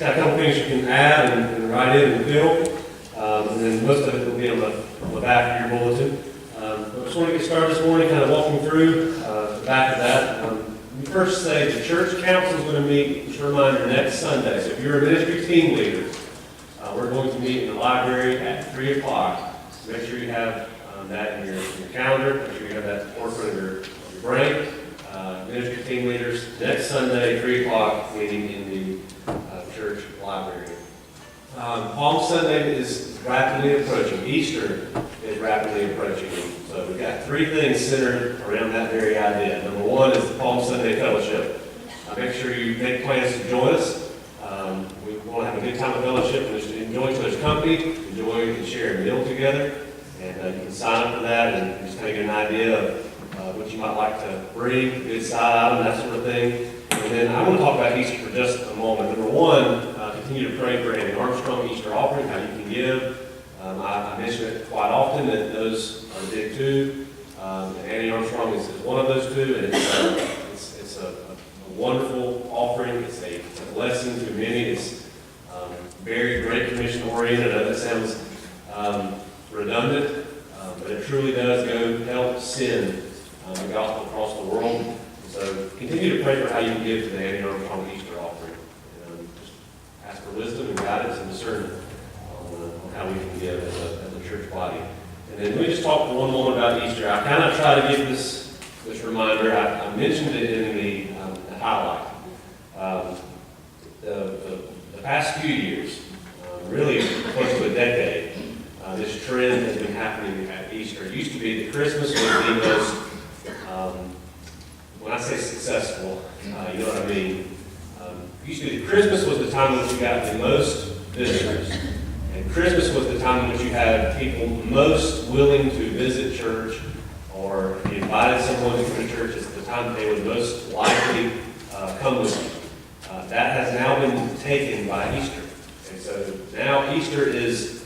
got a couple things you can add and write in and fill. And then most of it will be on the back of your bulletin. But I just want to get started this morning, kind of walking through the back of that. Let me first say the church council is going to meet, just a reminder, next Sunday. So if you're a ministry team leader, we're going to meet in the library at 3 o'clock. So make sure you have that in your calendar. Make sure you have that forefront of your brain. Ministry team leaders, next Sunday, 3 o'clock, meeting in the church library. Palm Sunday is rapidly approaching. Easter is rapidly approaching. So we've got three things centered around that very idea. Number one is the Palm Sunday Fellowship. Make sure you make plans to join us. We want to have a good time of fellowship and just enjoy each other's company, enjoy and share a meal together. And you can sign up for that and just kind of get an idea of what you might like to bring, good side item, that sort of thing. And then I want to talk about Easter for just a moment. Number one, continue to pray for an Armstrong Easter offering, how you can give. I mention it quite often that those are big too. Annie Armstrong is one of those two, and it's a wonderful offering. It's a blessing to many. It's very Great Commission oriented. I know that sounds redundant, but it truly does go help send the gospel across the world. So continue to pray for how you can give to the Annie Armstrong Easter offering. Just ask for wisdom and guidance and discernment on how we can give as a church body. And then let me just talk for one moment about Easter. I kind of try to give this reminder. I mentioned it in the highlight. The past few years, really close to a decade, this trend has been happening at Easter. It used to be that Christmas was the most, when I say successful, you know what I mean. It used to be that Christmas was the time in which you got the most visitors. And Christmas was the time in which you had people most willing to visit church, or if you invited someone to come to church, it's the time that they would most likely come with you. That has now been taken by Easter. And so now Easter is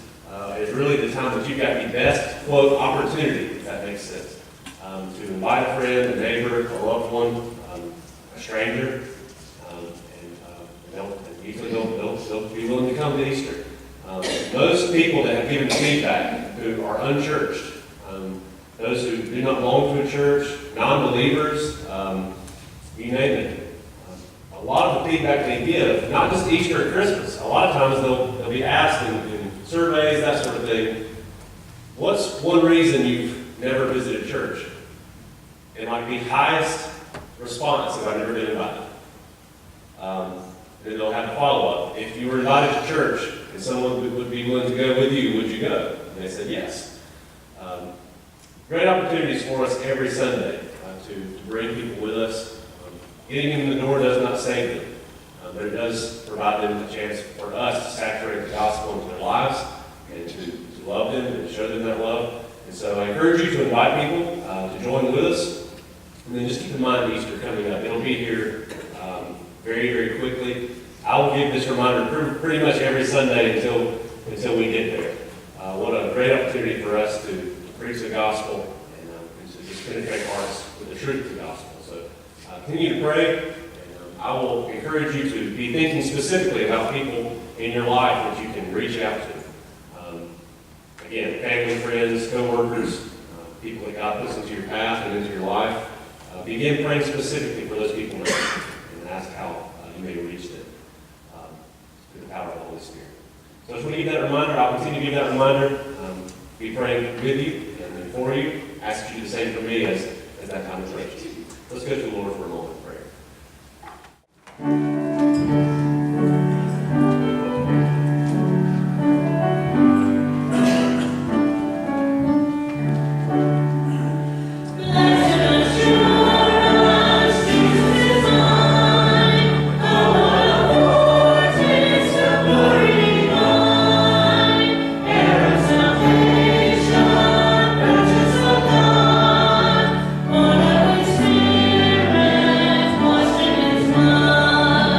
really the time that you've got the best, quote, opportunity, if that makes sense, to invite a friend, a neighbor, a loved one, a stranger, and usually they'll be willing to come to Easter. Those people that have given feedback who are unchurched, those who do not belong to a church, non-believers, you name it. A lot of the feedback they give, not just Easter and Christmas, a lot of times they'll be asked in surveys, that sort of thing, what's one reason you've never visited church? And like the highest response is, I've never been invited. Then they'll have a follow-up. If you were invited to church and someone would be willing to go with you, would you go? And they said yes. Great opportunities for us every Sunday to bring people with us. Getting them in the door does not save them, but it does provide them a chance for us to saturate the gospel into their lives and to love them and show them that love. And so I encourage you to invite people to join with us. And then just keep in mind Easter coming up. It'll be here very, very quickly. I will give this reminder pretty much every Sunday until we get there. What a great opportunity for us to preach the gospel and to just penetrate hearts with the truth of the gospel. So continue to pray. And I will encourage you to be thinking specifically about people in your life that you can reach out to. Again, family, friends, co-workers, people that God puts into your path and into your life. Begin praying specifically for those people now and ask how you may reach them through the power of the Holy Spirit. So I just want to give that reminder. I'll continue to give that reminder. Be praying with you and for you. Ask you the same for me as that time approaches. Let's go to the Lord for a moment of prayer. Spirit, wash in His blood.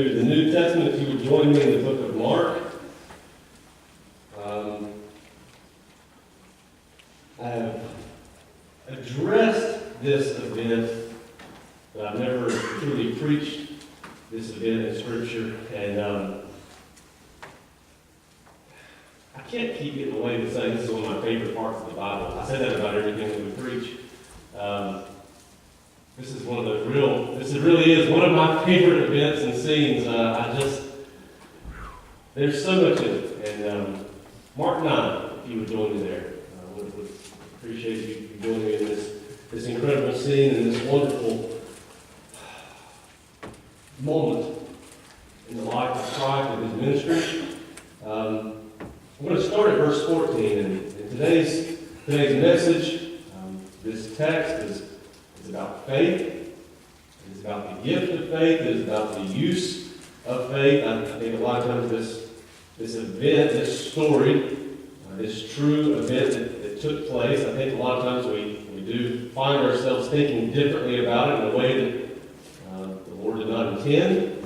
to the New Testament, if you would join me in the book of Mark. I have addressed this event, but I've never truly preached this event in Scripture, and I can't keep getting away with saying this is one of my favorite parts of the Bible. I say that about everything that we preach. This really is one of my favorite events and scenes. There's so much in it. And Mark 9, if you would join me there. Would appreciate you joining me in this incredible scene and this wonderful moment in the life of Christ and his ministry. I'm going to start at verse 14. And today's message, this text is about faith. It is about the gift of faith. It is about the use of faith. I think a lot of times this event, this story, this true event that took place, I think a lot of times we do find ourselves thinking differently about it in a way that the Lord did not intend.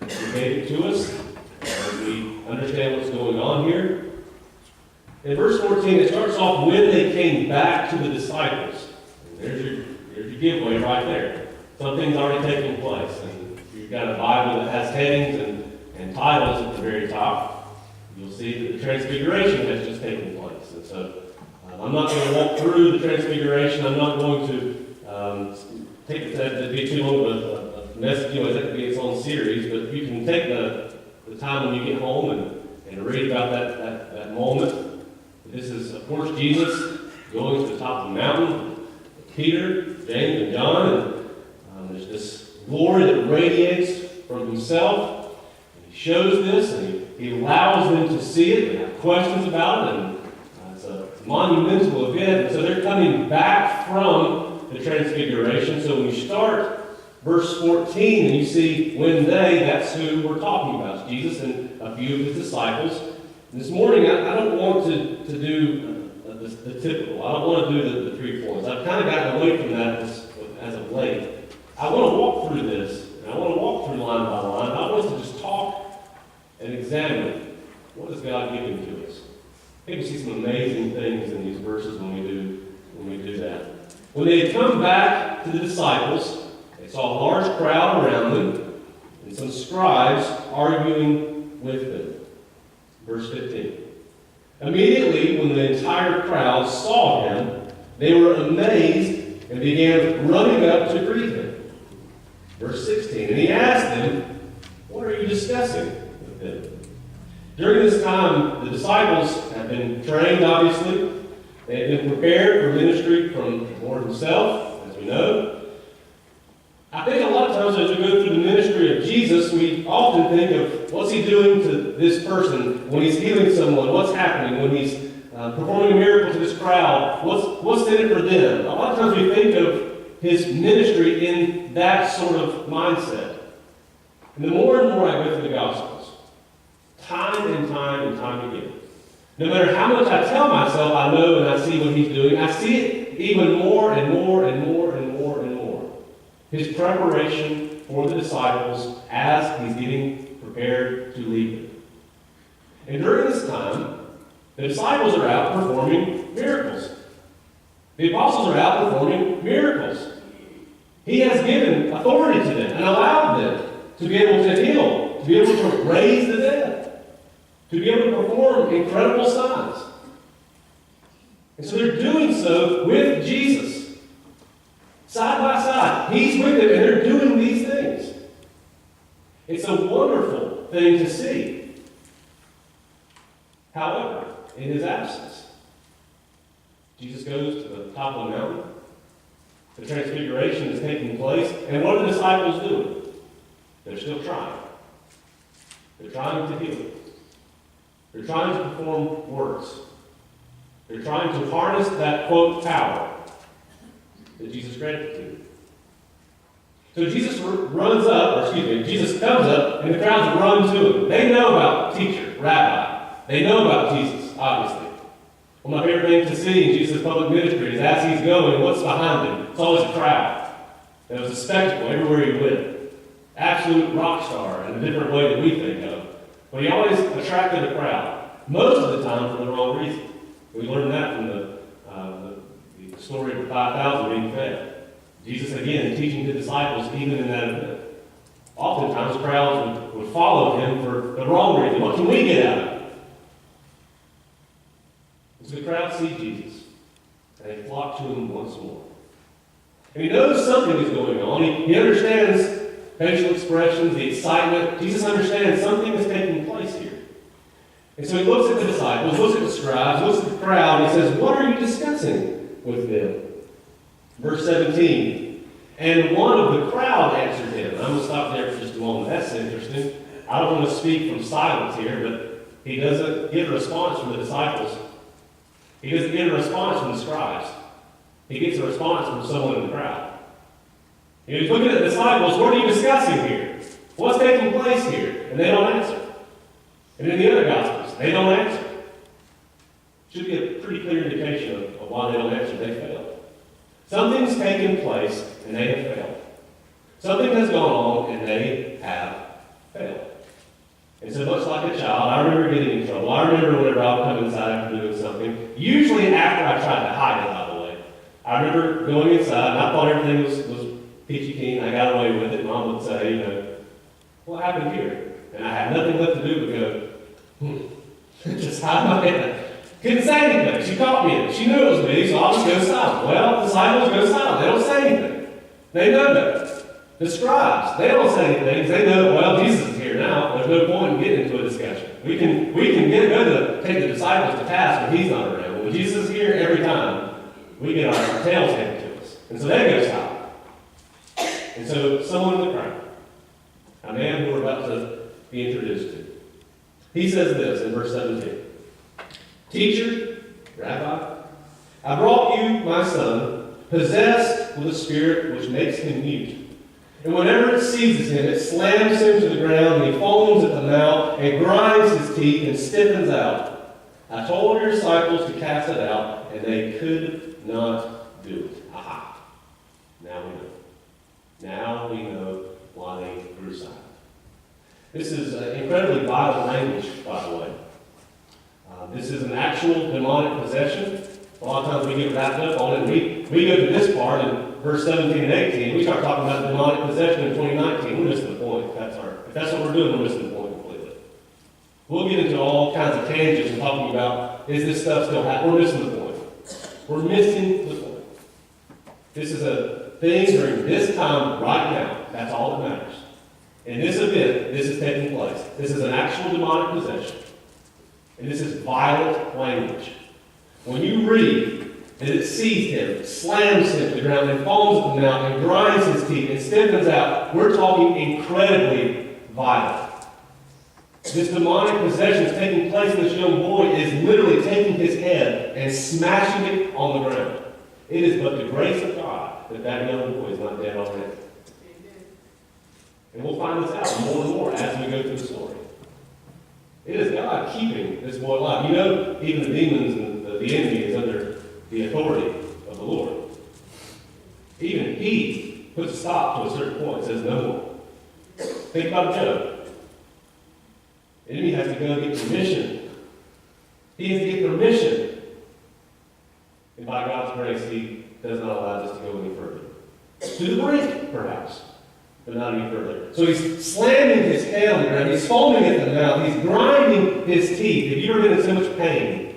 He gave it to us. We understand what's going on here. In verse 14, it starts off when they came back to the disciples. And there's your giveaway right there. Something's already taking place. And if you've got a Bible that has headings and titles at the very top, you'll see that the Transfiguration has just taken place. And so I'm not going to walk through the Transfiguration. I'm not going to take that to be too long of a message. That could be its own series. But you can take the time when you get home and read about that moment. This is, of course, Jesus going to the top of the mountain with Peter, James, and John. And there's this glory that radiates from himself. And he shows this, and he allows them to see it. They have questions about it, and it's a monumental event. And so they're coming back from the Transfiguration. So when you start verse 14, and you see when that's who we're talking about. It's Jesus and a few of his disciples. And this morning, I don't want to do the typical. I don't want to do the 3 points. I've kind of gotten away from that as of late. I want to walk through this, and I want to walk through line by line. I want us to just talk and examine what is God giving to us. I think we see some amazing things in these verses when we do that. When they had come back to the disciples, they saw a large crowd around them, and some scribes arguing with them. Verse 15. Immediately, when the entire crowd saw him, they were amazed and began running up to greet him. Verse 16. And he asked them, "What are you discussing with them?" During this time, the disciples had been trained, obviously. They had been prepared for ministry from the Lord himself, as we know. I think a lot of times as we go through the ministry of Jesus, we often think of what's he doing to this person when he's healing someone, what's happening when he's performing a miracle to this crowd, what's in it for them. A lot of times we think of his ministry in that sort of mindset. And the more and more I go through the Gospels, time and time and time again, no matter how much I tell myself I know and I see what he's doing, I see it even more and more and more and more and more. His preparation for the disciples as he's getting prepared to leave them. And during this time, the disciples are out performing miracles. The apostles are out performing miracles. He has given authority to them and allowed them to be able to heal, to be able to raise the dead, to be able to perform incredible signs. And so they're doing so with Jesus. Side by side. He's with them and they're doing these things. It's a wonderful thing to see. However, in his absence, Jesus goes to the top of the mountain. The Transfiguration is taking place. And what are the disciples doing? They're still trying. They're trying to heal. They're trying to perform works. They're trying to harness that, quote, power that Jesus granted to him. So Jesus Jesus comes up, and the crowds run to him. They know about teacher, rabbi. They know about Jesus, obviously. One of my favorite things to see in Jesus' public ministry is as he's going, what's behind him? It's always a crowd. It was a spectacle everywhere he went. absolute rock star in a different way that we think of. But he always attracted a crowd, most of the time for the wrong reason. We learned that from the story of the 5,000 being fed. Jesus, again, teaching the disciples even in that event. Oftentimes, crowds would follow him for the wrong reason. What can we get out of it? So the crowd see Jesus, and they flock to him once more. And he knows something is going on. He understands facial expressions, the excitement. Jesus understands something is taking place here. And so he looks at the disciples, looks at the scribes, looks at the crowd, and he says, "What are you discussing with them?" Verse 17, "And one of the crowd answered him." I'm going to stop there for just a moment. That's interesting. I don't want to speak from silence here, but he doesn't get a response from the disciples. He doesn't get a response from the scribes. He gets a response from someone in the crowd. He's looking at the disciples. What are you discussing here? What's taking place here? And they don't answer. And in the other Gospels, they don't answer. Should be a pretty clear indication of why they don't answer. They failed. Something's taken place, and they have failed. Something has gone on, and they have failed. And so much like a child, I remember getting in trouble. I remember whenever I would come inside after doing something, usually after I tried to hide it, by the way. I remember going inside, and I thought everything was peachy keen. I got away with it. Mom would say, "What happened here?" And I had nothing left to do but go, just hide my head. Couldn't say anything. She caught me in it. She knew it was me, so I'll just go silent. Well, the disciples go silent. They don't say anything. They know that. The scribes, they don't say anything because they know, well, Jesus is here now. There's no point in getting into a discussion. We can go to take the disciples to task when he's not around. When Jesus is here, every time, we get our tails handed to us. And so they go silent. And so someone in the crowd, a man who we're about to be introduced to, he says this in verse 17. "Teacher, Rabbi, I brought you my son, possessed with a spirit which makes him mute. And whenever it seizes him, it slams him to the ground, and he foams at the mouth, and grinds his teeth, and stiffens out. I told your disciples to cast it out, and they could not do it." Aha. Now we know. Now we know why they grew silent. This is incredibly violent language, by the way. This is an actual demonic possession. A lot of times we get wrapped up on it. We go to this part in verse 17 and 18. We start talking about demonic possession in 2019. We're missing the point. If that's what we're doing, we're missing the point completely. We'll get into all kinds of tangents and talking about, is this stuff still happening? We're missing the point. We're missing the point. This is a thing during this time right now. That's all that matters. In this event, this is taking place. This is an actual demonic possession. And this is violent language. When you read that it seized him, slams him to the ground, and falls at the mouth, and grinds his teeth, and stiffens out, we're talking incredibly violent. This demonic possession is taking place in this young boy is literally taking his head and smashing it on the ground. It is but the grace of God that young boy is not dead already. And we'll find this out more and more as we go through the story. It is God keeping this boy alive. You know, even the demons and the enemy is under the authority of the Lord. Even he puts a stop to a certain point and says no more. Think about Job. The enemy has to go and get permission. He has to get permission. And by God's grace, he does not allow this to go any further. To the brink, perhaps, but not any further. So he's slamming his head on the ground. He's foaming at the mouth. He's grinding his teeth. Have you ever been in so much pain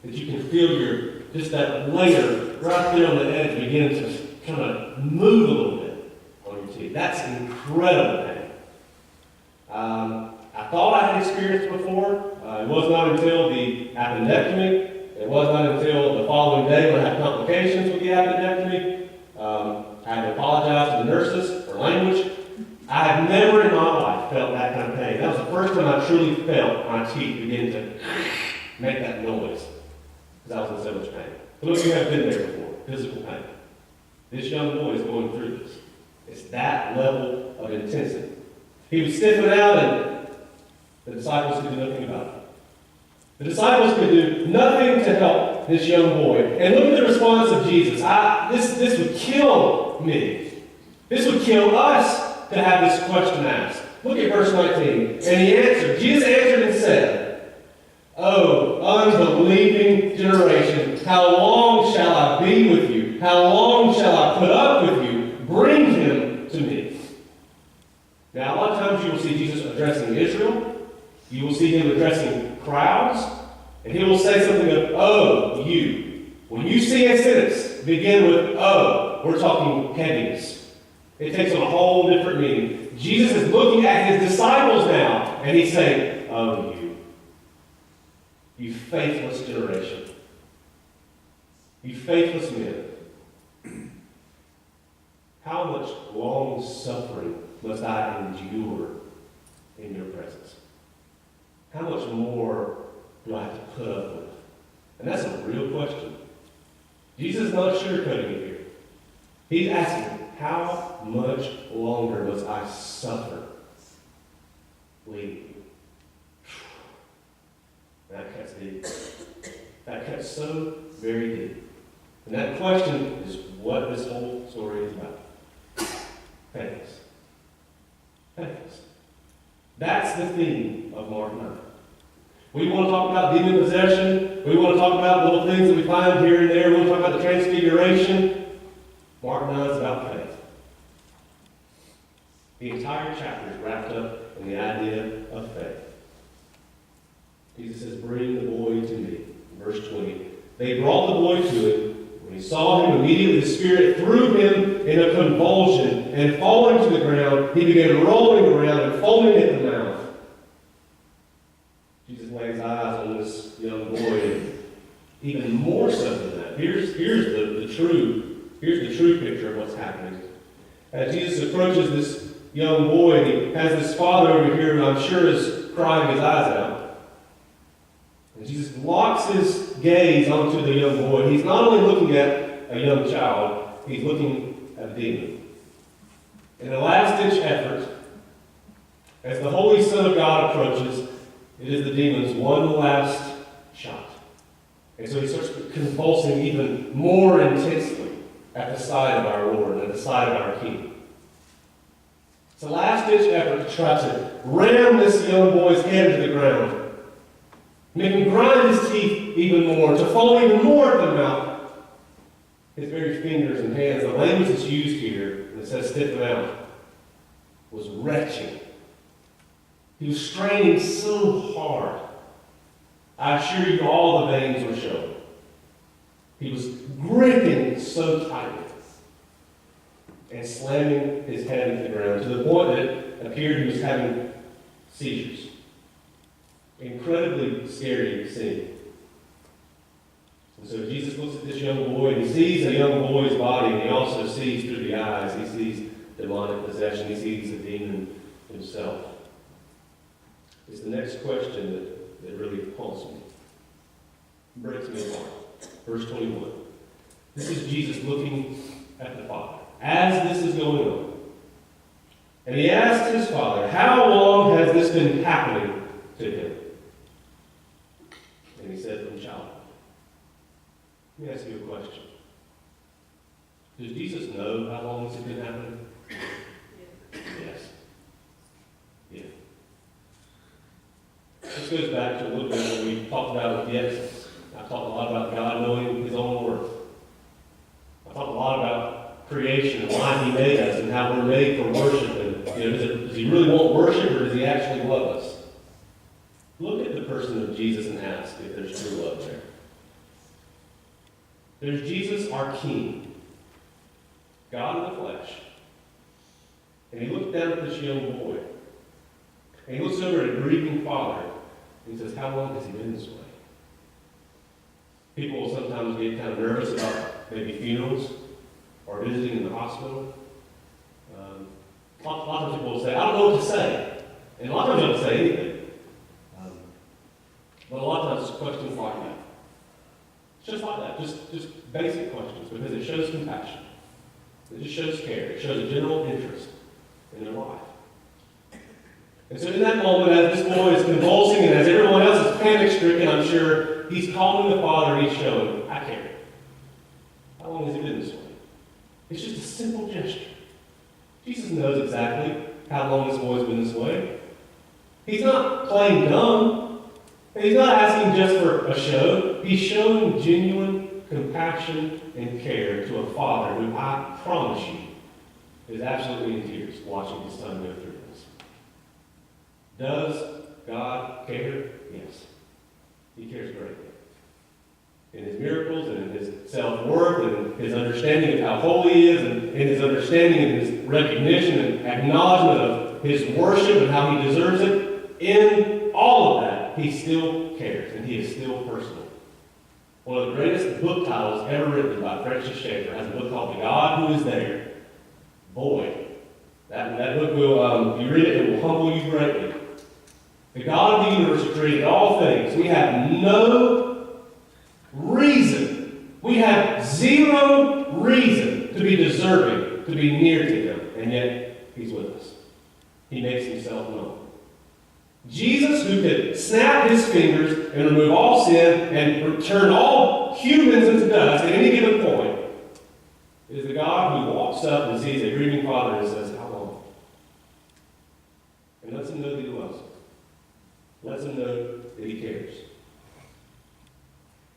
that you can feel just that layer right there on the edge begin to kind of move a little bit on your teeth? That's incredible pain. I thought I had experienced before. It was not until the appendectomy. It was not until the following day when I had complications with the appendectomy. I had to apologize to the nurses for language. I have never in my life felt that kind of pain. That was the first time I truly felt my teeth begin to make that noise. Because I was in so much pain. Some of you have been there before, physical pain. This young boy is going through this. It's that level of intensity. He was stiffing out, and the disciples could do nothing about it. The disciples could do nothing to help this young boy. And look at the response of Jesus. This would kill me. This would kill us to have this question asked. Look at verse 19. And he answered, Jesus answered and said, "O unbelieving generation, how long shall I be with you? How long shall I put up with you? Bring him to me." Now, a lot of times you will see Jesus addressing Israel. You will see him addressing crowds. And he will say something of, "Oh, you." When you see a sentence begin with "oh," we're talking heaviness. It takes on a whole different meaning. Jesus is looking at his disciples now, and he's saying, "Oh, you faithless generation. You faithless men. How much long suffering must I endure in your presence? How much more do I have to put up with?" And that's a real question. Jesus is not sugarcoating it here. He's asking, how much longer must I suffer leading you? That cuts deep. That cuts so very deep. And that question is what this whole story is about. Faithless. Faithless. That's the theme of Mark 9. We want to talk about demon possession. We want to talk about little things that we find here and there. We want to talk about the transfiguration. Mark 9 is about faith. The entire chapter is wrapped up in the idea of faith. Jesus says, "Bring the boy to me." Verse 20. They brought the boy to him. When he saw him, immediately the Spirit threw him in a convulsion, and falling to the ground, he began rolling around and foaming at the mouth. Jesus lays eyes on this young boy, and even more so than that. Here's the true picture of what's happening. As Jesus approaches this young boy, and he has this father over here who I'm sure is crying his eyes out. And Jesus locks his gaze onto the young boy. He's not only looking at a young child, he's looking at a demon. In a last-ditch effort, as the Holy Son of God approaches, it is the demon's one last shot. And so he starts convulsing even more intensely at the side of our Lord and at the side of our King. It's a last-ditch effort to try to ram this young boy's head into the ground, make him grind his teeth even more, to fall even more at the mouth. His very fingers and hands, the language that's used here, and it says spit them out, was retching. He was straining so hard. I assure you all the veins were showing. He was gripping so tightly and slamming his head into the ground to the point that it appeared he was having seizures. Incredibly scary scene. And so Jesus looks at this young boy, and he sees a young boy's body, and he also sees through the eyes. He sees demonic possession. He sees the demon himself. It's the next question that really haunts me. It breaks me apart. Verse 21. This is Jesus looking at the Father as this is going on. And he asked his Father, "How long has this been happening to him?" And he said, "From childhood." Let me ask you a question. Does Jesus know how long this has been happening? Yes. Yeah. This goes back to a little bit what we talked about with the Exodus. I've talked a lot about God knowing his own work. I've talked a lot about creation and why he made us and how we're made for worship. And does he really want worship, or does he actually love us? Look at the person of Jesus and ask if there's true love there. There's Jesus, our King, God in the flesh. And he looks down at this young boy. And he looks over at a grieving father. And he says, "How long has he been this way?" People will sometimes get kind of nervous about maybe funerals or visiting in the hospital. A lot of people will say, "I don't know what to say." And a lot of times they don't say anything. But a lot of times it's questions like that. It's just like that, just basic questions, because it shows compassion. It just shows care. It shows a general interest in their life. And so in that moment, as this boy is convulsing and as everyone else is panic-stricken, I'm sure, he's calling the Father and he's showing, "I care." How long has he been this way? It's just a simple gesture. Jesus knows exactly how long this boy's been this way. He's not playing dumb. He's not asking just for a show. He's showing genuine compassion and care to a father who, I promise you, is absolutely in tears watching his son go through this. Does God care? Yes. He cares greatly. In his miracles and in his self-worth and his understanding of how holy he is and in his understanding and his recognition and acknowledgement of his worship and how he deserves it, in all of that, he still cares and he is still personal. One of the greatest book titles ever written by Francis Schaeffer has a book called The God Who Is There. Boy, that book will, if you read it, it will humble you greatly. The God of the universe who created all things. We have no reason. We have zero reason to be deserving, to be near to him. And yet, he's with us. He makes himself known. Jesus, who could snap his fingers and remove all sin and turn all humans into dust at any given point, is the God who walks up and sees a grieving father and says, how long? And lets him know that he loves him. Lets him know that he cares.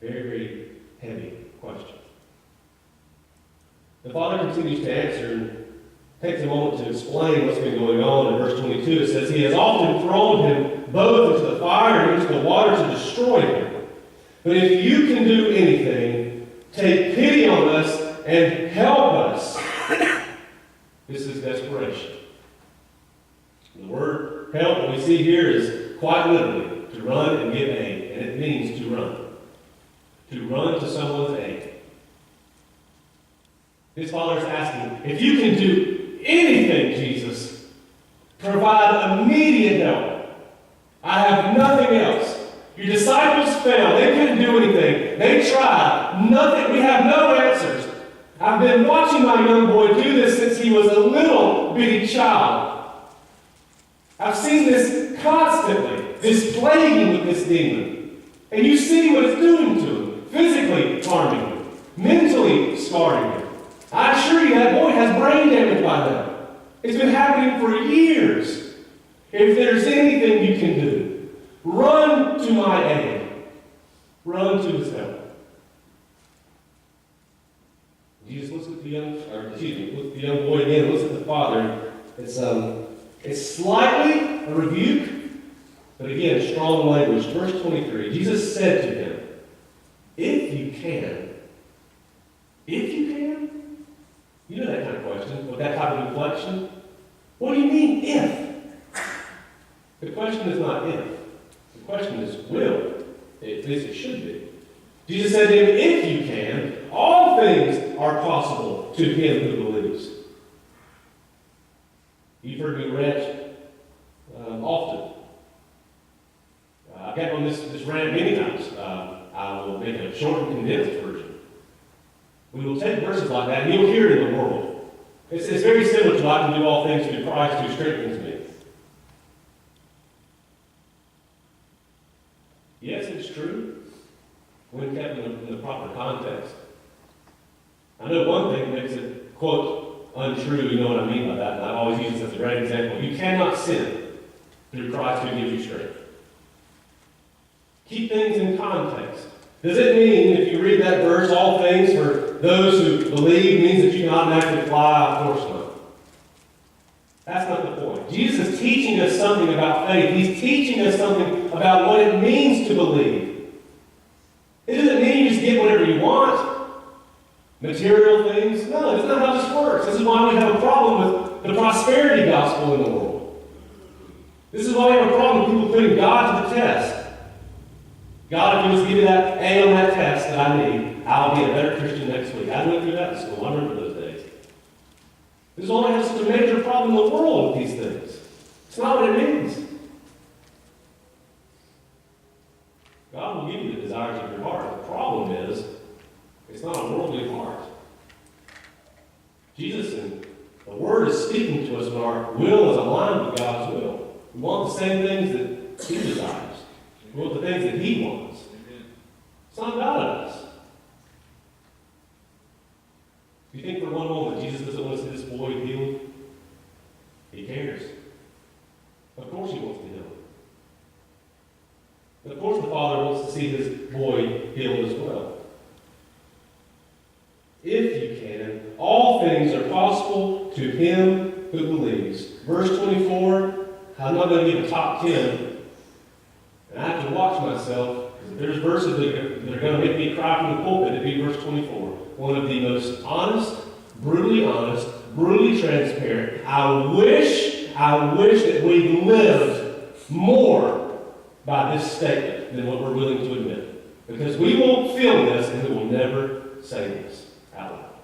Very, very heavy question. The father continues to answer and takes a moment to explain what's been going on. In verse 22, it says, he has often thrown him both into the fire and into the water to destroy him. But if you can do anything, take pity on us and help us. This is desperation. The word help that we see here is quite literally to run and give aid, and it means to run. To run to someone's aid. His father is asking, if you can do anything, Jesus, provide immediate help. I have nothing else. Your disciples failed. They couldn't do anything. They tried. Nothing. We have no answers. I've been watching my young boy do this since he was a little bitty child. I've seen this constantly, this plaguing with this demon. And you see what it's doing to him. Physically harming him. Mentally scarring him. I assure you that boy has brain damage by now. It's been happening for years. If there's anything you can do, run to my aid. Run to his help. Jesus looks at the young boy again, looks at the father. It's slightly a rebuke, but again, strong language. Verse 23, Jesus said to him, if you can. You know that kind of question, with that type of inflection. What do you mean, if? The question is not if. The question is will. At least it should be. Jesus said to him, if you can, all things are possible to him who believes. You've heard me rant often. I've gotten on this rant many times. I will make a short and condensed version. We will take verses like that, and you'll hear it in the world. It's very similar to I can do all things through Christ who strengthens me. Yes, it's true, when kept in the proper context. I know one thing makes it, quote, untrue. You know what I mean by that, and I've always used this as a great example. You cannot sin through Christ who gives you strength. Keep things in context. Does it mean, if you read that verse, all things for those who believe means that you can automatically fly? Of course not. That's not the point. Jesus is teaching us something about faith. He's teaching us something about what it means to believe. It doesn't mean you just get whatever you want. Material things. No, that's not how this works. This is why we have a problem with the prosperity gospel in the world. This is why we have a problem with people putting God to the test. God, if you just give me that A on that test that I need, I'll be a better Christian next week. I went through that in school. I remember those days. This is why we have such a major problem in the world with these things. It's not what it means. God will give you the desires of your heart. The problem is, it's not a worldly heart. Jesus and the Word is speaking to us when our will is aligned with God's will. We want the same things that He desires. We want the things that He wants. It's not about us. Do you think for one moment Jesus doesn't want to see this boy healed? He cares. wants to see his boy healed as well. If you can, all things are possible to him who believes. Verse 24, I'm not going to give a top 10. And I have to watch myself, because if there's verses that are going to make me cry from the pulpit, it'd be verse 24. One of the most honest, brutally transparent. I wish that we lived more by this statement than what we're willing to admit. Because we won't feel this and we will never say this out loud.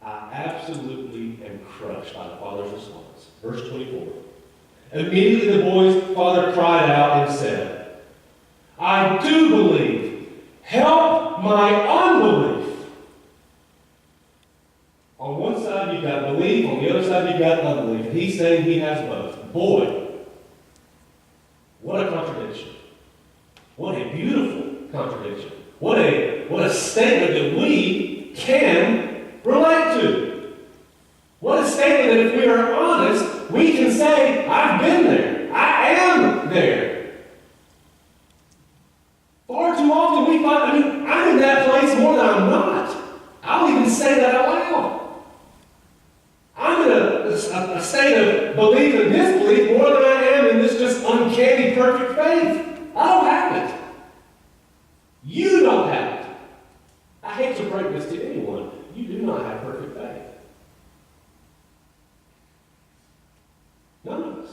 I absolutely am crushed by the father's response. Verse 24. Immediately the boy's father cried out and said, I do believe. Help my unbelief. On one side you've got belief, on the other side you've got unbelief. And he's saying he has both. Boy, what a contradiction. What a beautiful contradiction. What a statement that we can relate to. What a statement that if we are honest, we can say, I've been there. I am there. Far too often we find, I'm in that place more than I'm not. I'll even say that out loud. I'm in a state of belief and disbelief more than I am in this just uncanny perfect faith. I don't have it. You don't have it. I hate to break this to anyone. You do not have perfect faith. None of us.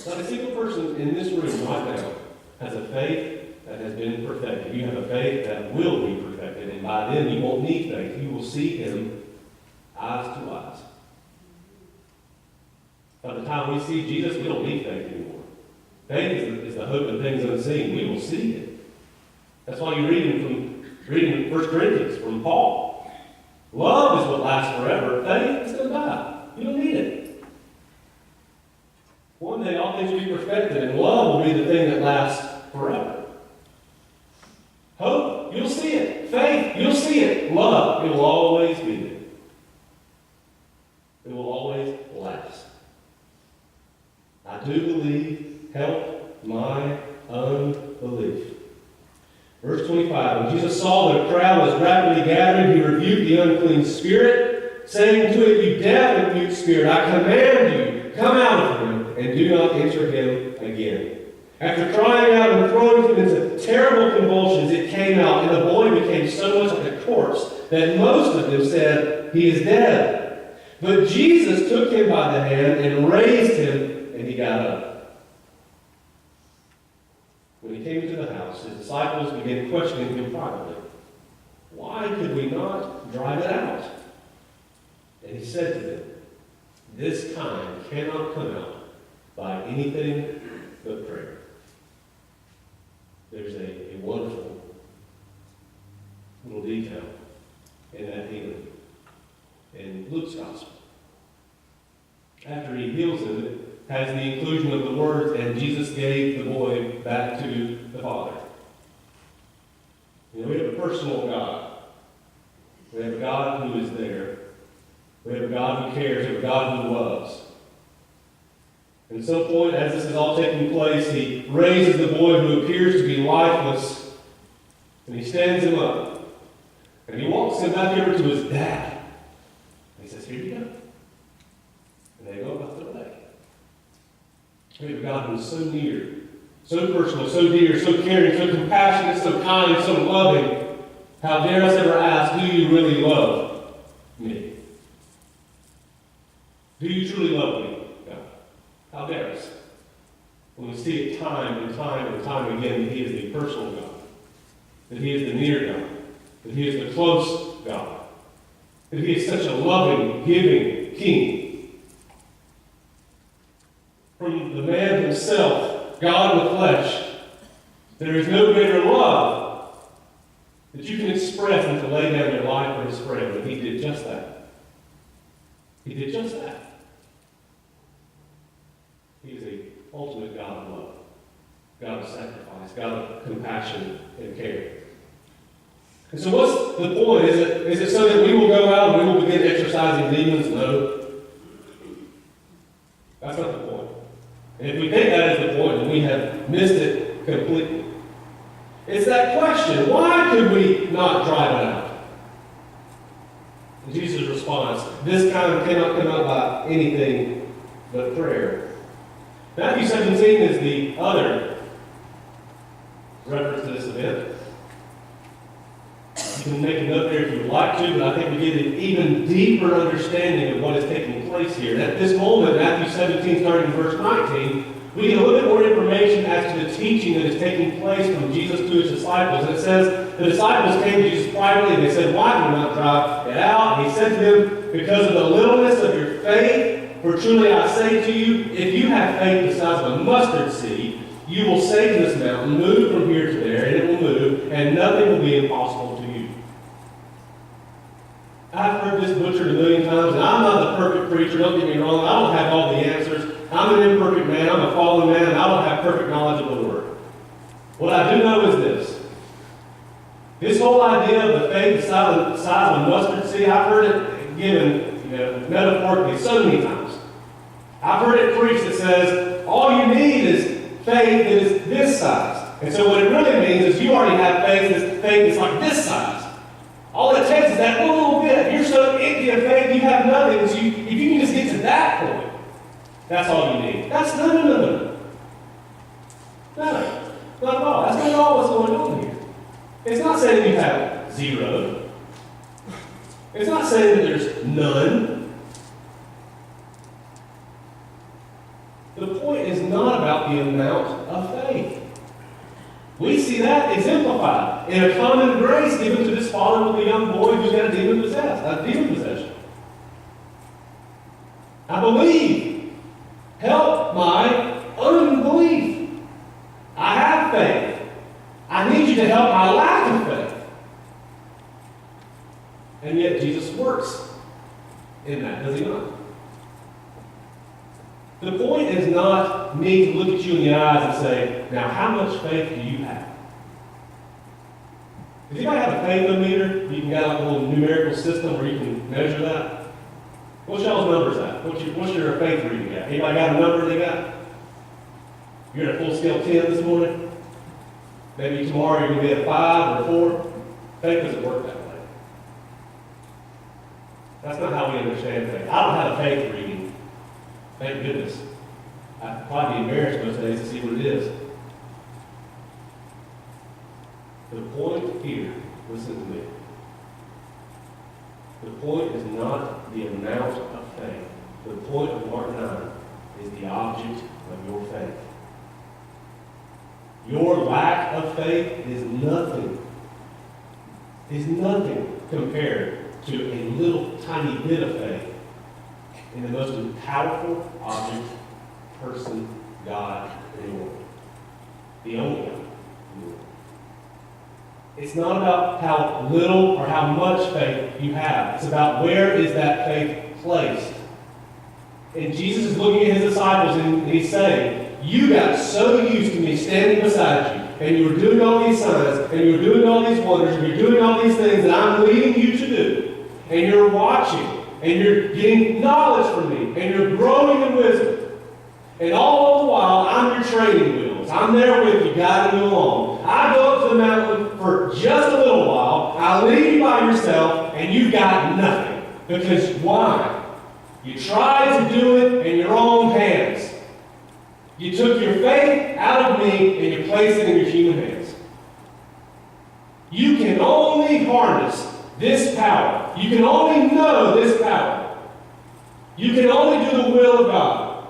Not a single person in this room right now has a faith that has been perfected. You have a faith that will be perfected, and by then you won't need faith. You will see him eyes to eyes. By the time we see Jesus, we don't need faith anymore. Faith is the hope of things unseen. We will see it. That's why you're reading 1 Corinthians from Paul. Love is what lasts forever. Faith is going to die. You don't need it. One day all things will be perfected, and love will be the thing that lasts forever. Hope, you'll see it. Faith, you'll see it. Love, it will always be there. It will always last. I do believe, help my unbelief. Verse 25, when Jesus saw that a crowd was rapidly gathering, he rebuked the unclean spirit, saying to it, you deaf and mute spirit, I command you, come out of him, and do not enter him again. After crying out and throwing him into terrible convulsions, it came out, and the boy became so much like a corpse that most of them said, he is dead. But Jesus took him by the hand and raised him, and he got up. When he came into the house, his disciples began questioning him privately. Why could we not drive it out? And he said to them, this kind cannot come out by anything but prayer. There's a wonderful little detail in that healing in Luke's gospel. After he heals him, it has the inclusion of the words, and Jesus gave the boy back to the Father. We have a personal God. We have a God who is there. We have a God who cares. We have a God who loves. And at some point, as this is all taking place, he raises the boy who appears to be lifeless, and he stands him up. And he walks him back over to his dad. And he says, here you go. And they go about their way. We have a God who is so near, so personal, so dear, so caring, so compassionate, so kind, so loving. How dare us ever ask, do you really love me? Do you truly love me, God? How dare us? When we see it time and time and time again that he is the personal God, that he is the near God, that he is the close God, that he is such a loving, giving King. From the man himself, God in the flesh, there is no greater love that you can express than to lay down your life for his friend. And he did just that. He did just that. He is the ultimate God of love, God of sacrifice, God of compassion and care. And so what's the point? Is it so that we will go out and we will begin exorcising demons? No. That's not the point. And if we take that as the point, then we have missed it completely. It's that question, why could we not drive it out? And Jesus' response, this kind cannot come out by anything but prayer. Matthew 17 is the other reference to this event. You can make a note there if you would like to, but I think we get an even deeper understanding of what is taking place here. And at this moment, Matthew 17, starting in verse 19, we get a little bit more information as to the teaching that is taking place from Jesus to his disciples. And it says, the disciples came to Jesus privately, and they said, why do we not drive it out? And he said to them, because of the littleness of your faith, for truly I say to you, if you have faith the size of a mustard seed, you will say to this mountain, move from here to there, and it will move, and nothing will be impossible to you. I've heard this butchered a million times, and I'm not the perfect preacher, don't get me wrong. I don't have all the answers. I'm an imperfect man, I'm a fallen man, and I don't have perfect knowledge of the Word. What I do know is this. This whole idea of the faith the size of a mustard seed, I've heard it given metaphorically so many times. I've heard it preached that says, all you need is faith that is this size. And so what it really means is you already have faith that's like this size. All it takes is that little bit. You're so empty of faith, you have nothing. So if you can just get to that point, that's all you need. That's no. No, not at all. That's not at all what's going on here. It's not saying you have zero. It's not saying that there's none. The point is not about the amount of faith. We see that exemplified in a common grace given to this father with a young boy who's got a demon possession. I believe. Help my unbelief. I have faith. I need you to help my lack of faith. And yet Jesus works in that, does he not? The point is not me to look at you in the eyes and say, now how much faith do you have? Does anybody have a faith meter? You can get like a little numerical system where you can measure that. What's y'all's numbers at? What's your faith reading at? Anybody got a number they got? You're at a full scale 10 this morning? Maybe tomorrow you're going to be at 5 or 4. Faith doesn't work that way. That's not how we understand faith. I don't have a faith reading. Thank goodness. I'd probably be embarrassed most days to see what it is. The point here, listen to me. The point is not the amount of faith. The point of Mark 9 is the object of your faith. Your lack of faith is nothing compared to a little tiny bit of faith in the most powerful object, person, God in the world. The only God in the world. It's not about how little or how much faith you have. It's about where is that faith placed. And Jesus is looking at his disciples and he's saying, you got so used to me standing beside you, and you were doing all these signs, and you were doing all these wonders, and you're doing all these things that I'm leading you to do, and you're watching, and you're getting knowledge from me, and you're growing in wisdom. And all the while, I'm your training wheels. I'm there with you, guiding you along. I go up to the mountain for just a little while. I leave you by yourself, and you've got nothing. Because why? You tried to do it in your own hands. You took your faith out of me, and you placed it in your human hands. You can only harness this power. You can only know this power. You can only do the will of God.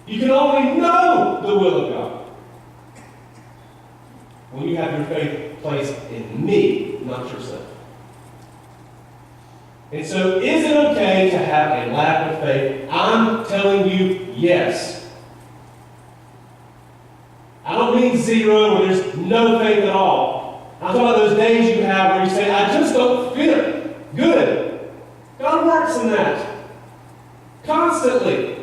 You can only know the will of God when you have your faith placed in me, not yourself. And so, is it okay to have a lack of faith? I'm telling you, yes. I don't mean zero where there's no faith at all. I'm talking about those days you have where you say, I just don't feel it. Good. God works in that. Constantly.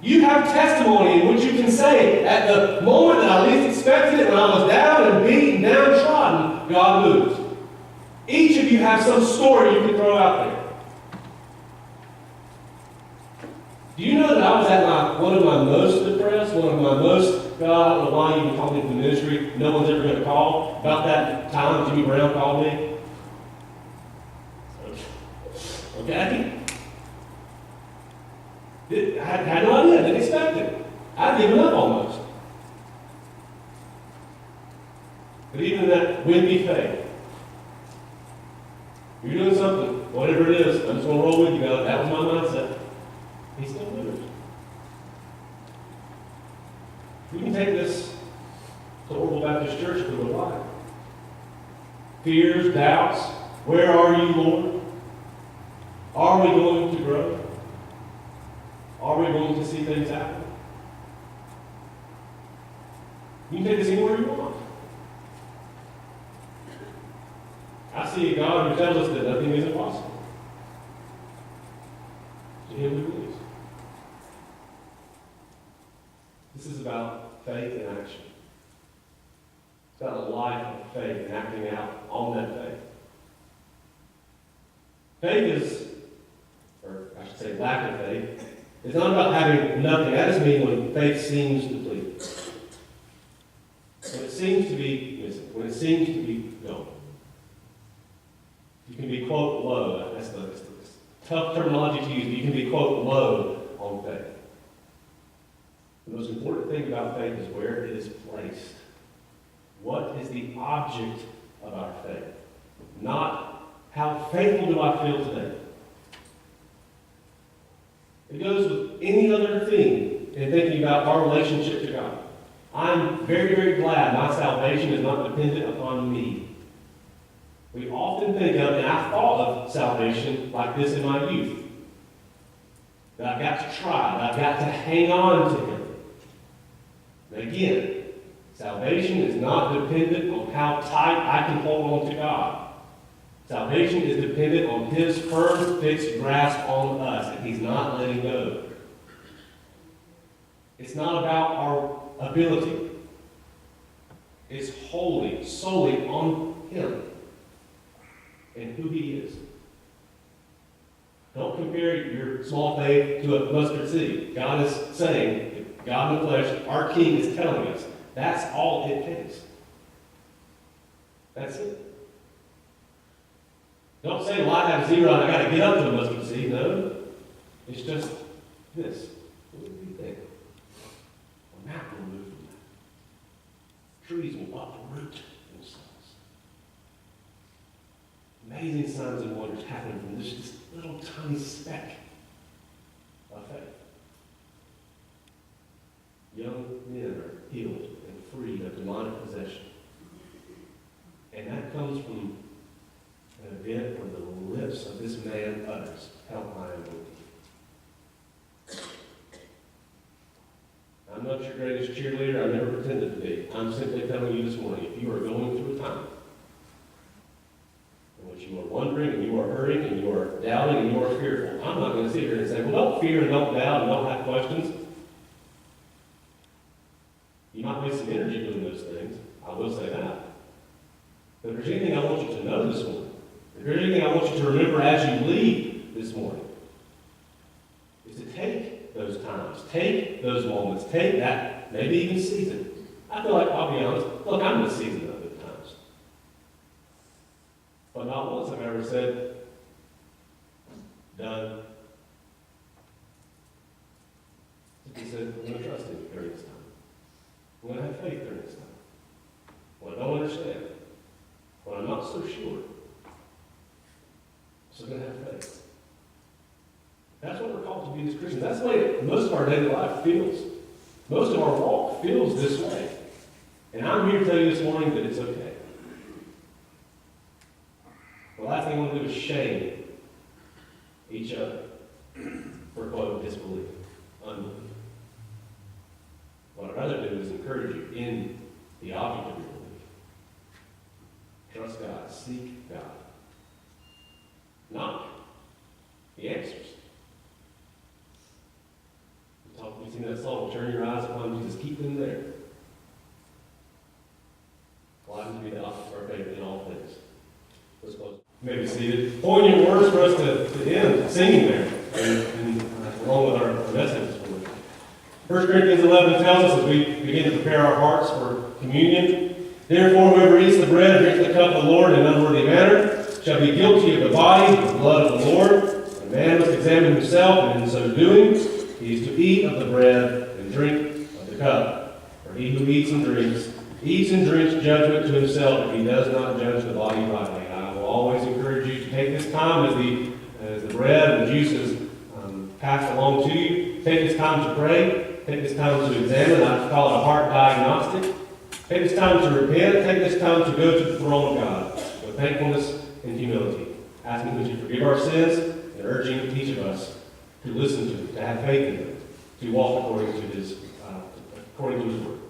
You have testimony in which you can say, at the moment that I least expected it, when I was down and beaten, downtrodden, God moved. Each of you have some story you can throw out there. Do you know that I was at my one of my most depressed, one of my most, God, I don't know why you even called me to the ministry, no one's ever going to call. About that time Jimmy Brown called me. Okay? I had no idea, didn't expect it. I'd given up almost. But even in that windy faith, you're doing something, whatever it is, I'm just going to roll with you, God. That was my mindset. He still moves. We can take this to Orrville Baptist Church if we would like. Fears, doubts, where are you, Lord? Are we going to grow? Are we going to see things happen? You can take this anywhere you want. I see a God who tells us that nothing is impossible. To him who believes. This is about faith in action. It's about a life of faith and acting out on that faith. Faith is, or I should say lack of faith, it's not about having nothing. That just means when faith seems depleted. When it seems to be missing. When it seems to be gone. You can be, quote, low. That's the tough terminology to use, but you can be, quote, low on faith. The most important thing about faith is where it is placed. What is the object of our faith? Not how faithful do I feel today. It goes with any other thing in thinking about our relationship to God. I'm very, very glad my salvation is not dependent upon me. We often think of, and I thought of salvation like this in my youth. That I've got to try, that I've got to hang on to Him. And again, salvation is not dependent on how tight I can hold on to God. Salvation is dependent on His firm, fixed grasp on us, and He's not letting go. It's not about our ability. It's wholly, solely on Him and who He is. Don't compare your small faith to a mustard seed. God is saying, God in the flesh, our King is telling us, that's all it takes. That's it. Don't say, well, I have zero and I got to get up to a mustard seed. No. It's just this. What do you think? A mountain will move from that. Trees will uproot themselves. Amazing signs and wonders happen from this little tiny speck of faith. Young men are healed and freed of demonic possession. And that comes from an event where the lips of this man utters, help my unbelief. I'm not your greatest cheerleader. I never pretended to be. I'm simply telling you this morning, if you are going through a time in which you are wondering and you are hurting and you are doubting and you are fearful, I'm not going to sit here and say, well, don't fear and don't doubt and don't have questions. You might waste some energy doing those things. I will say that. But if there's anything I want you to know this morning, if there's anything I want you to remember as you leave this morning, is to take those times, take those moments, take that, maybe even season. I feel like, I'll be honest, look, I'm in a season of good times. But not once have I ever said, done. He said, I'm going to trust Him during this time. I'm going to have faith during this time. When I don't understand, when I'm not so sure, I'm still going to have faith. That's what we're called to be as Christians. That's the way most of our daily life feels. Most of our walk feels this way. And I'm here to tell you this morning that it's okay. The last thing I want to do is shame each other for, quote, disbelief, unbelief. What I'd rather do is encourage you in the object of your belief. Trust God. Seek God. Knock. The answers. You sing that song, turn your eyes upon Jesus, keep them there. Allow Him to be the object of our faith in all things. Let's close. You may be seated. Poignant words for us to end singing there, and along with our message this morning. 1 Corinthians 11 tells us as we begin to prepare our hearts for communion, therefore whoever eats the bread and drinks the cup of the Lord in an unworthy manner shall be guilty of the body and the blood of the Lord. A man must examine himself, and in so doing, he is to eat of the bread and drink of the cup. For he who eats and drinks judgment to himself, if he does not judge the body rightly. I will always encourage you to take this time as the bread and the juice is passed along to you. Take this time to pray. Take this time to examine. I call it a heart diagnostic. Take this time to repent. Take this time to go to the throne of God with thankfulness and humility, asking that you forgive our sins and urging each of us to listen to Him, to have faith in Him, to walk according to His word.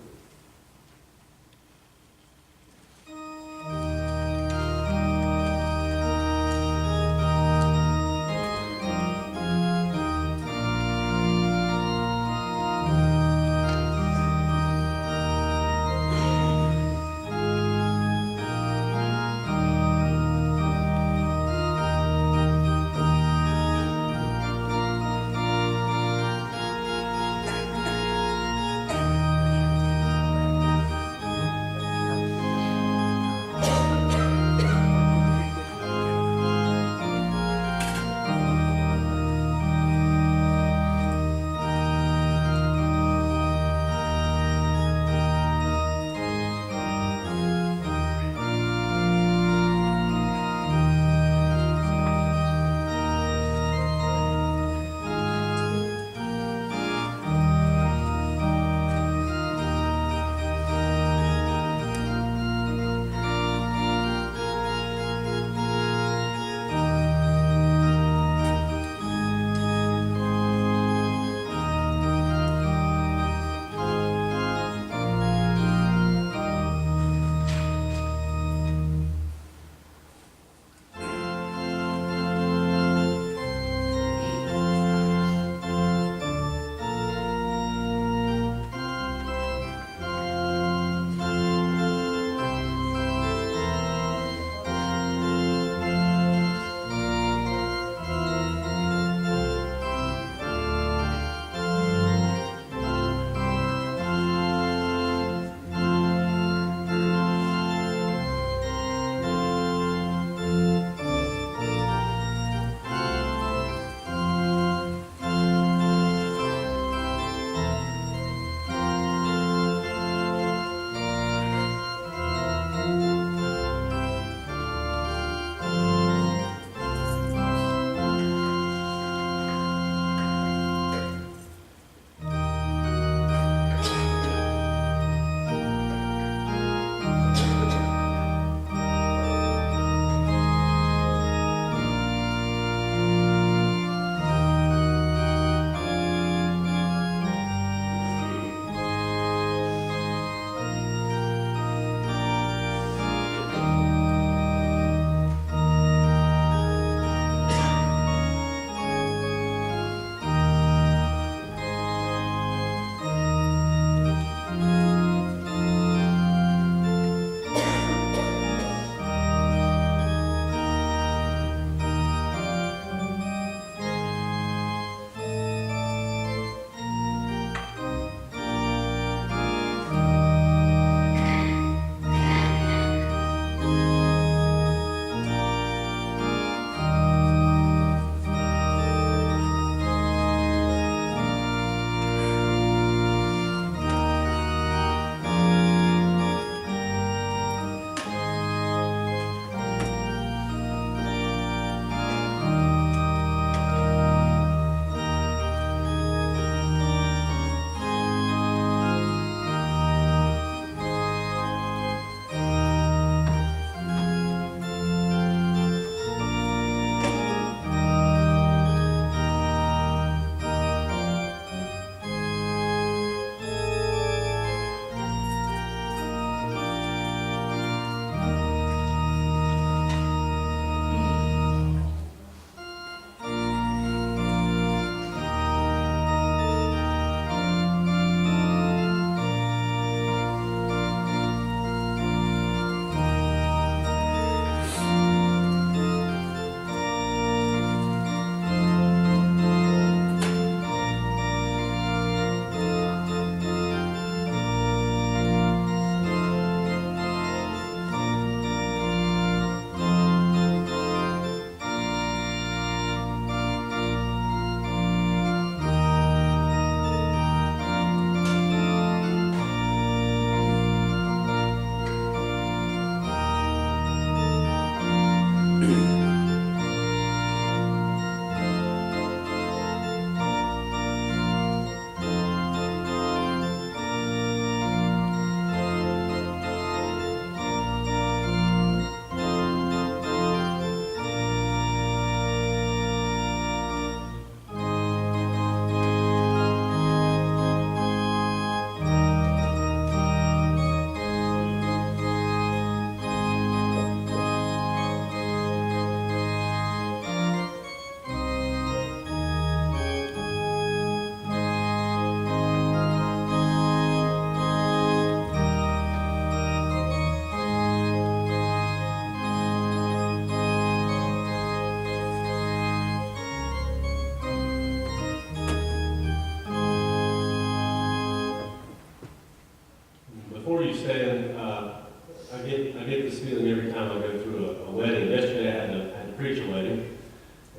you stand, I get this feeling every time I go through a wedding. Yesterday I had to preach a wedding,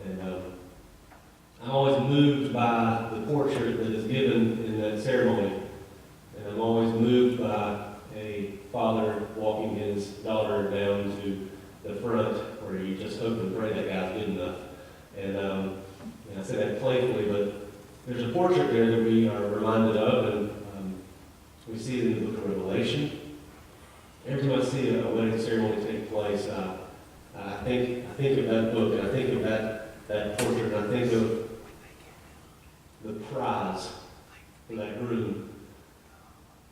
and I'm always moved by the portrait that is given in that ceremony, and I'm always moved by a father walking his daughter down to the front, where you just hope and pray that guy's good enough. And I say that playfully, but there's a portrait there that we are reminded of, and we see it in the book of Revelation. Every time I see a wedding ceremony take place, I think of that book, and I think of that portrait, and I think of the prize for that groom.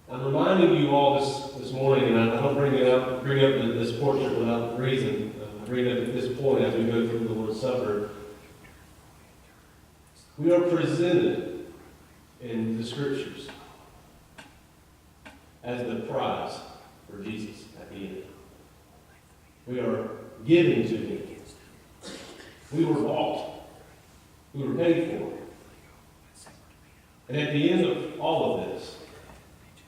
I'm reminding you all this morning, and I don't bring up this portrait without reason. I bring it up at this point as we go through the Lord's Supper. We are presented in the Scriptures as the prize for Jesus at the end. We are giving to Him. We were bought. We were paid for. And at the end of all of this,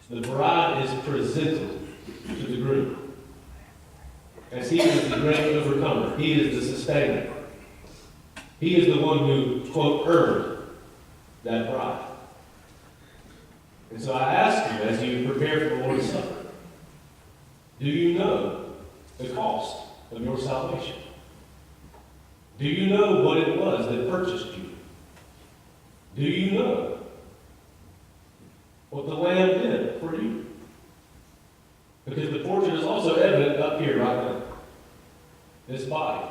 the bride is presented to the groom. As He is the great overcomer. He is the sustainer. He is the one who, quote, earned that bride. And so I ask you, as you prepare for the Lord's Supper, do you know the cost of your salvation? Do you know what it was that purchased you? Do you know what the Lamb did for you? Because the portrait is also evident up here right now. This body,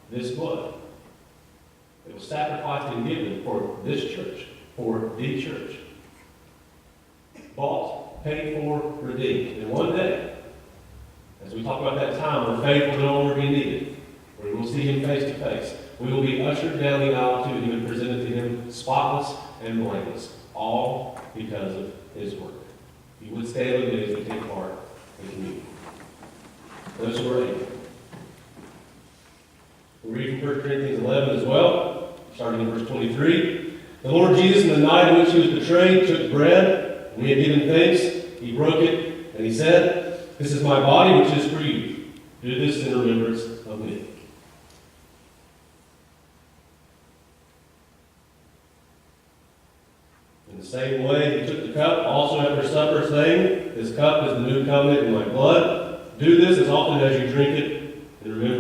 this blood, it was sacrificed and given for this church, for the church. Bought, paid for, redeemed. And one day, as we talk about that time where faith will no longer be needed, where we will see Him face to face, we will be ushered down the aisle to Him and presented to Him spotless and blameless, all because of His work. If you would stand with me as we take part in communion. Those who are able. We read from 1 Corinthians 11 as well, starting in verse 23. The Lord Jesus, in the night in which He was betrayed, took bread. When He had given thanks, He broke it, and He said, "This is my body, which is for you. Do this in remembrance of me." In the same way, He took the cup also after supper, saying, "This cup is the new covenant in my blood. Do this as often as you drink it in remembrance